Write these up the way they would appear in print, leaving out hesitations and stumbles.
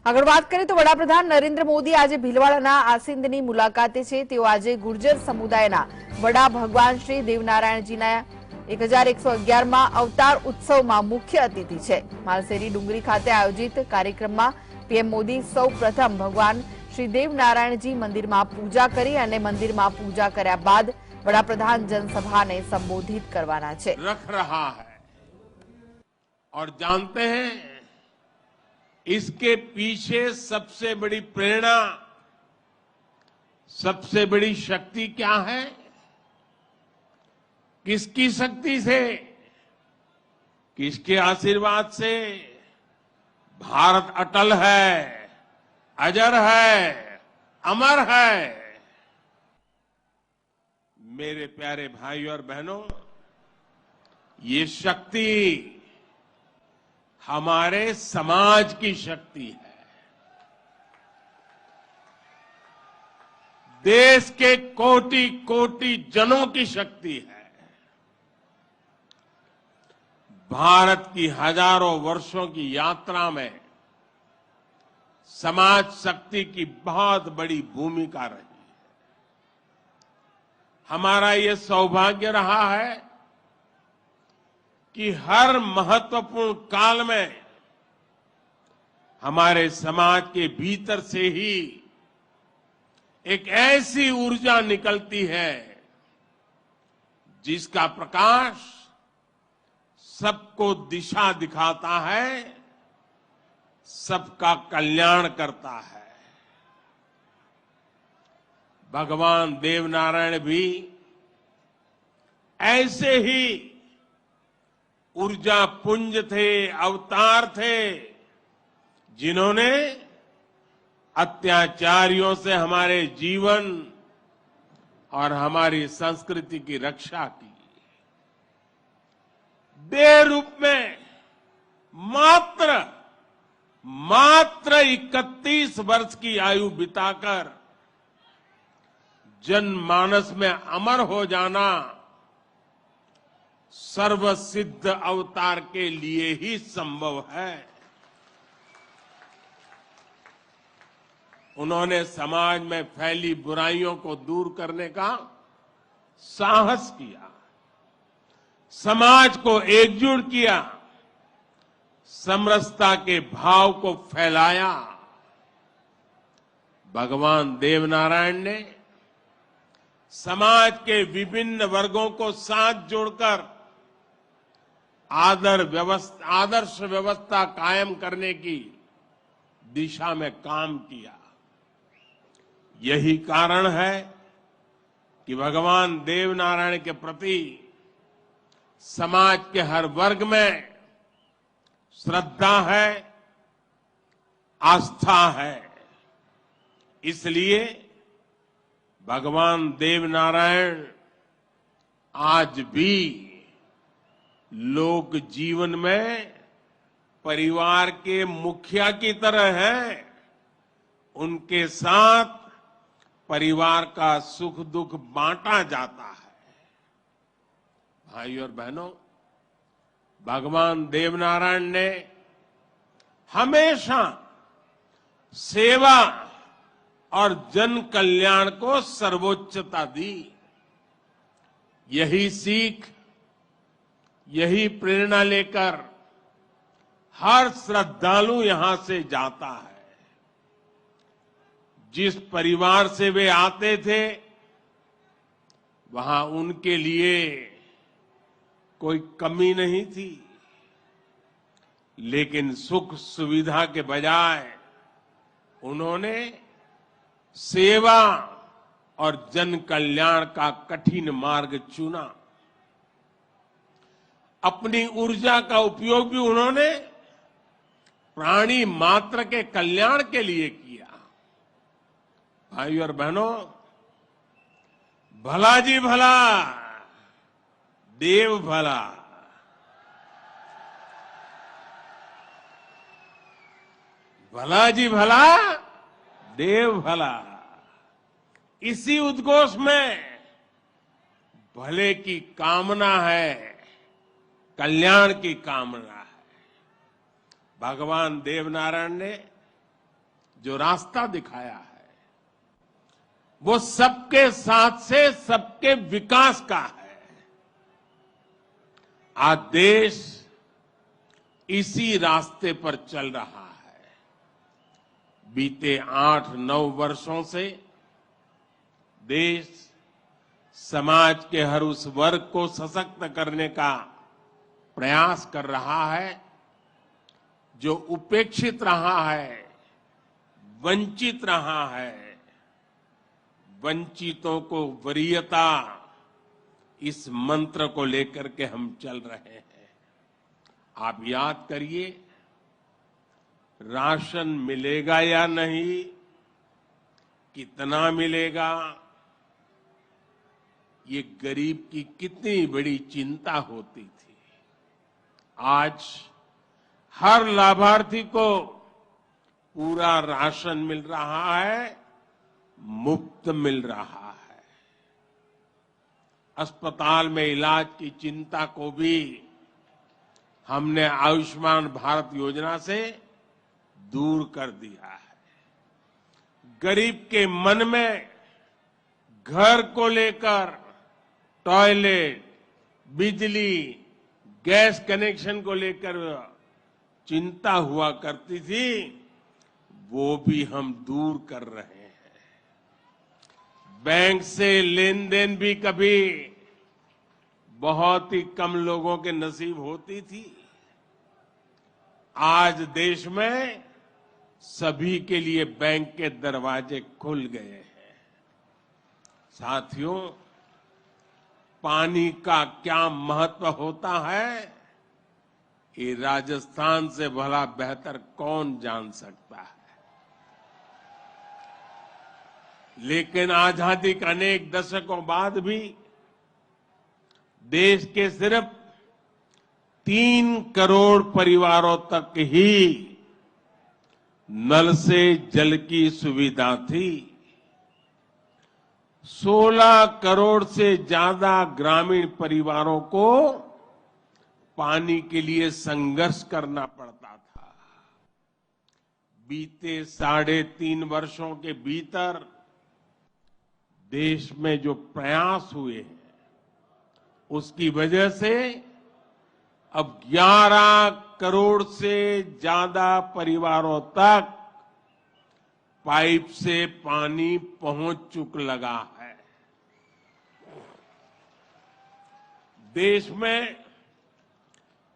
આગળ વાત કરીએ તો વડાપ્રધાન નરેન્દ્ર મોદી આજે ભીલવાડાના આસિંદની મુલાકાતે છે। તેઓ આજે ગુર્જર સમુદાયના વડા ભગવાન શ્રી દેવનારાયણજીના 1111માં અવતાર ઉત્સવમાં મુખ્ય અતિથિ છે। માલસેરી ડુંગરી ખાતે આયોજિત કાર્યક્રમમાં પીએમ મોદી સૌ પ્રથમ ભગવાન શ્રી દેવનારાયણજી મંદિરમાં પૂજા કરી અને મંદિરમાં પૂજા કર્યા બાદ વડાપ્રધાન जनसभाને સંબોધિત કરવાના છે। रख रहा है और जानते हैं इसके पीछे सबसे बड़ी प्रेरणा, सबसे बड़ी शक्ति क्या है? किसकी शक्ति से, किसके आशीर्वाद से? भारत अटल है, अजर है, अमर है। मेरे प्यारे भाई और बहनों, ये शक्ति हमारे समाज की शक्ति है। देश के कोटि कोटि जनों की शक्ति है। भारत की हजारों वर्षों की यात्रा में समाज शक्ति की बहुत बड़ी भूमिका रही है। हमारा ये सौभाग्य रहा है कि हर महत्वपूर्ण काल में हमारे समाज के भीतर से ही एक ऐसी ऊर्जा निकलती है जिसका प्रकाश सबको दिशा दिखाता है, सबका कल्याण करता है। भगवान देवनारायण भी ऐसे ही ऊर्जा पुंज थे, अवतार थे, जिन्होंने अत्याचारियों से हमारे जीवन और हमारी संस्कृति की रक्षा की। देह रूप में मात्र 31 वर्ष की आयु बिताकर जनमानस में अमर हो जाना सर्वसिद्ध अवतार के लिए ही संभव है। उन्होंने समाज में फैली बुराइयों को दूर करने का साहस किया, समाज को एकजुट किया, समरसता के भाव को फैलाया। भगवान देवनारायण ने समाज के विभिन्न वर्गों को साथ जोड़कर आदर्श व्यवस्था कायम करने की दिशा में काम किया। यही कारण है कि भगवान देवनारायण के प्रति समाज के हर वर्ग में श्रद्धा है, आस्था है। इसलिए भगवान देवनारायण आज भी लोक जीवन में परिवार के मुखिया की तरह हैं। उनके साथ परिवार का सुख दुख बांटा जाता है। भाई और बहनों, भगवान देवनारायण ने हमेशा सेवा और जन कल्याण को सर्वोच्चता दी। यही सीख, यही प्रेरणा लेकर हर श्रद्धालु यहां से जाता है। जिस परिवार से वे आते थे, वहां उनके लिए कोई कमी नहीं थी, लेकिन सुख सुविधा के बजाय उन्होंने सेवा और जन कल्याण का कठिन मार्ग चुना। अपनी ऊर्जा का उपयोग भी उन्होंने प्राणी मात्र के कल्याण के लिए किया। भाई और बहनों, भला जी भला, देव भला। भला जी भला, देव भला। इसी उद्घोष में भले की कामना है, कल्याण की कामना है। भगवान देवनारायण ने जो रास्ता दिखाया है वो सबके साथ से सबके विकास का है। आज देश इसी रास्ते पर चल रहा है। बीते 8-9 वर्षों से देश समाज के हर उस वर्ग को सशक्त करने का प्रयास कर रहा है जो उपेक्षित रहा है, वंचित रहा है। वंचितों को वरीयता, इस मंत्र को लेकर के हम चल रहे हैं। आप याद करिए, राशन मिलेगा या नहीं, कितना मिलेगा, ये गरीब की कितनी बड़ी चिंता होती थी। आज हर लाभार्थी को पूरा राशन मिल रहा है, मुफ्त मिल रहा है। अस्पताल में इलाज की चिंता को भी हमने आयुष्मान भारत योजना से दूर कर दिया है। गरीब के मन में घर को लेकर टॉयलेट, बिजली, गैस कनेक्शन को लेकर चिंता हुआ करती थी, वो भी हम दूर कर रहे हैं। बैंक से लेन देन भी कभी बहुत ही कम लोगों के नसीब होती थी। आज देश में सभी के लिए बैंक के दरवाजे खुल गए हैं। साथियों, पानी का क्या महत्व होता है, ये राजस्थान से भला बेहतर कौन जान सकता है। लेकिन आजादी के अनेक दशकों बाद भी देश के सिर्फ 3 करोड़ परिवारों तक ही नल से जल की सुविधा थी। 16 करोड़ से ज्यादा ग्रामीण परिवारों को पानी के लिए संघर्ष करना पड़ता था। बीते 3.5 वर्षों के भीतर देश में जो प्रयास हुए हैं, उसकी वजह से अब 11 करोड़ से ज्यादा परिवारों तक पाइप से पानी पहुंच चुक लगा है। देश में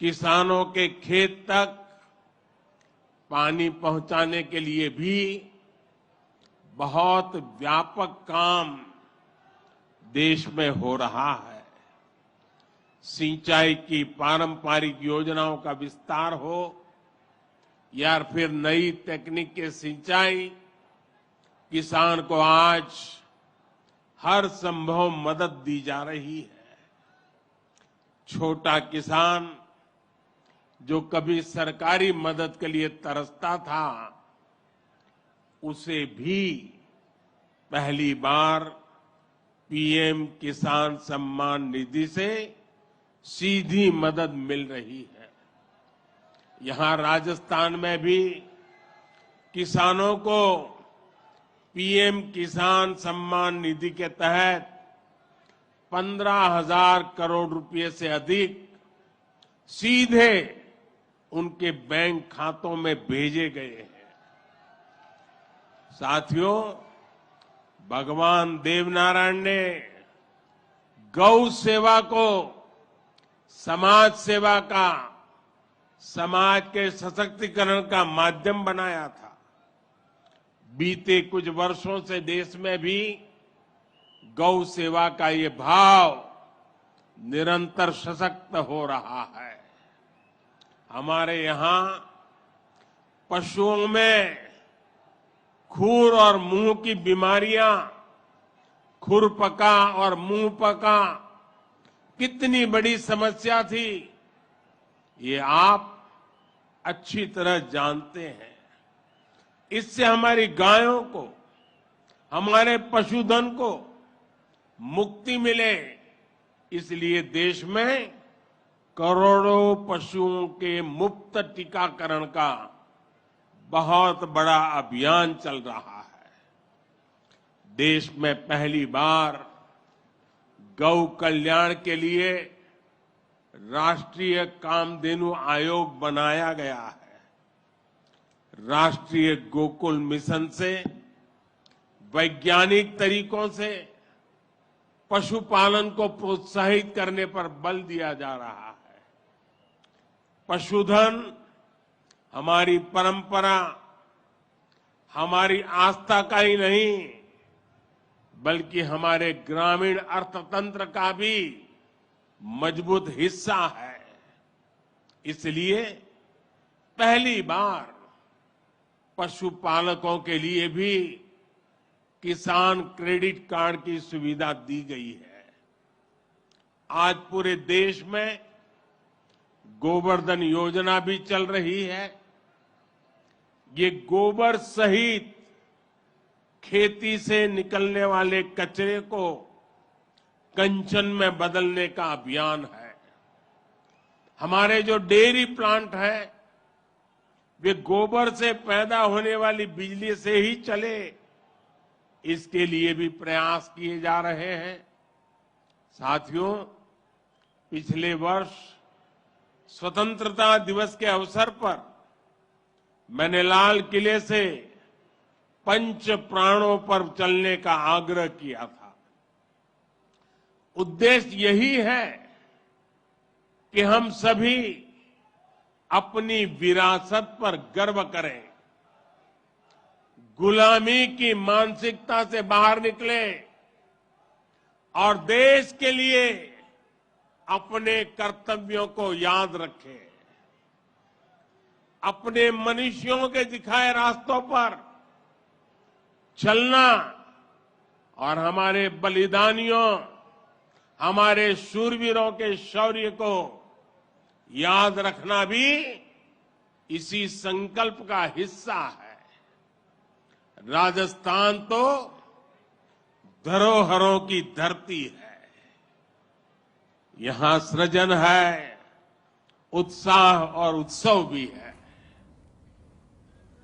किसानों के खेत तक पानी पहुंचाने के लिए भी बहुत व्यापक काम देश में हो रहा है। सिंचाई की पारंपरिक योजनाओं का विस्तार हो या फिर नई तकनीक के सिंचाई, किसान को आज हर संभव मदद दी जा रही है। छोटा किसान जो कभी सरकारी मदद के लिए तरसता था, उसे भी पहली बार पीएम किसान सम्मान निधि से सीधी मदद मिल रही है। यहां राजस्थान में भी किसानों को पीएम किसान सम्मान निधि के तहत 15,000 करोड़ रुपए से अधिक सीधे उनके बैंक खातों में भेजे गए हैं। साथियों, भगवान देवनारायण ने गौ सेवा को समाज सेवा का, समाज के सशक्तिकरण का माध्यम बनाया था। बीते कुछ वर्षों से देश में भी गौ सेवा का ये भाव निरंतर सशक्त हो रहा है। हमारे यहां पशुओं में खुर और मुंह की बीमारियां, खुरपका और मुंहपका कितनी बड़ी समस्या थी, ये आप अच्छी तरह जानते हैं। इससे हमारी गायों को, हमारे पशुधन को मुक्ति मिले, इसलिए देश में करोड़ों पशुओं के मुफ्त टीकाकरण का बहुत बड़ा अभियान चल रहा है। देश में पहली बार गौ कल्याण के लिए राष्ट्रीय कामधेनु आयोग बनाया गया है। राष्ट्रीय गोकुल मिशन से वैज्ञानिक तरीकों से पशुपालन को प्रोत्साहित करने पर बल दिया जा रहा है। पशुधन हमारी परंपरा, हमारी आस्था का ही नहीं, बल्कि हमारे ग्रामीण अर्थतंत्र का भी मजबूत हिस्सा है। इसलिए पहली बार पशुपालकों के लिए भी किसान क्रेडिट कार्ड की सुविधा दी गई है। आज पूरे देश में गोवर्धन योजना भी चल रही है। ये गोबर सहित खेती से निकलने वाले कचरे को कंचन में बदलने का अभियान है। हमारे जो डेयरी प्लांट है वे गोबर से पैदा होने वाली बिजली से ही चले, इसके लिए भी प्रयास किए जा रहे हैं। साथियों, पिछले वर्ष स्वतंत्रता दिवस के अवसर पर मैंने लाल किले से पंच प्राणों पर चलने का आग्रह किया था। उद्देश्य यही है कि हम सभी अपनी विरासत पर गर्व करें, गुलामी की मानसिकता से बाहर निकले और देश के लिए अपने कर्तव्यों को याद रखें। अपने मनुष्यों के दिखाए रास्तों पर चलना और हमारे बलिदानियों, हमारे शूरवीरों के शौर्य को याद रखना भी इसी संकल्प का हिस्सा है। राजस्थान तो धरोहरों की धरती है। यहां सृजन है, उत्साह और उत्सव भी है।